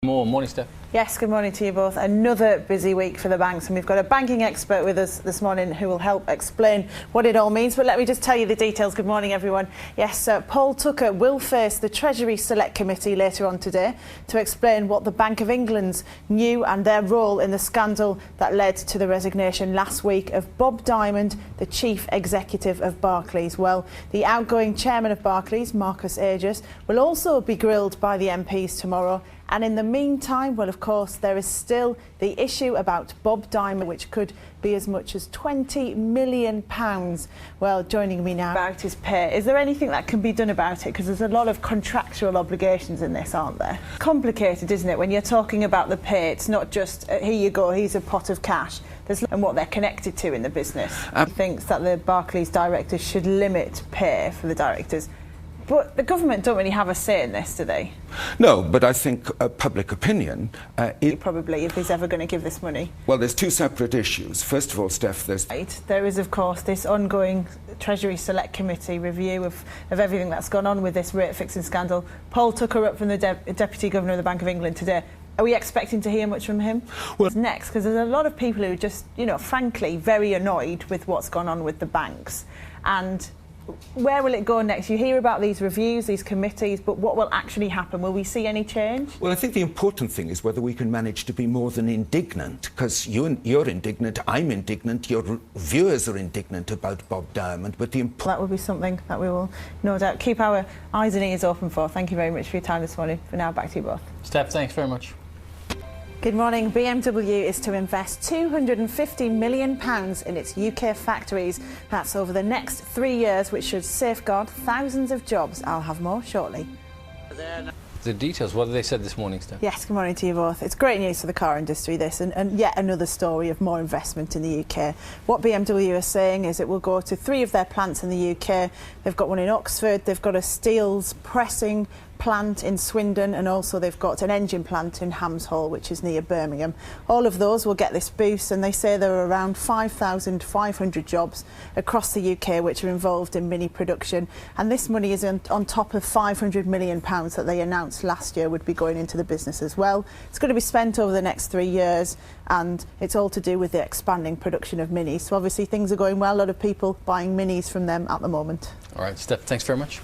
Morning, Steph. Yes, good morning to you both. Another busy week for the banks, and we've got a banking expert with us this morning who will help explain what it all means. But let me just tell you the details. Good morning, everyone. Yes, Paul Tucker will face the Treasury Select Committee later on today to explain what the Bank of England's knew and their role in the scandal that led to the resignation last week of Bob Diamond, the Chief Executive of Barclays. Well, the outgoing Chairman of Barclays, Marcus Aegis, will also be grilled by the MPs tomorrow. And in the meantime, well, of course, there is still the issue about Bob Diamond, which could be as much as £20 million. Well, joining me now about his pay. Is there anything that can be done about it? Because there's a lot of contractual obligations in this, aren't there? Complicated, isn't it? When you're talking about the pay, it's not just, here you go, here's a pot of cash. And what they're connected to in the business. He thinks that the Barclays directors should limit pay for the directors. But the government don't really have a say in this, do they? No, but I think public opinion... Probably, if he's ever going to give this money. Well, there's two separate issues. First of all, Steph, there is, of course, this ongoing Treasury Select Committee review of everything that's gone on with this rate fixing scandal. Paul Tucker up from the Deputy Governor of the Bank of England today. Are we expecting to hear much from him? Well, next, because there's a lot of people who are just, frankly, very annoyed with what's gone on with the banks. And where will it go next? You hear about these reviews, these committees, but what will actually happen? Will we see any change? Well, I think the important thing is whether we can manage to be more than indignant, because you're indignant, I'm indignant, your viewers are indignant about Bob Diamond, but that will be something that we will no doubt keep our eyes and ears open for. Thank you very much for your time this morning. For now, back to you both. Steph, thanks very much. Good morning. BMW is to invest £250 million in its UK factories. That's over the next 3 years, which should safeguard thousands of jobs. I'll have more shortly. The details, what did they said this morning, Steph? Yes, good morning to you both. It's great news for the car industry, this, and yet another story of more investment in the UK. What BMW are saying is it will go to 3 of their plants in the UK. They've got one in Oxford, they've got a steels pressing plant in Swindon, and also they've got an engine plant in Hamshall, which is near Birmingham. All of those will get this boost, and they say there are around 5,500 jobs across the UK which are involved in mini production, and this money is on top of £500 million that they announced last year would be going into the business as well. It's going to be spent over the next 3 years, and it's all to do with the expanding production of minis. So obviously things are going well. A lot of people buying minis from them at the moment. All right, Steph, thanks very much.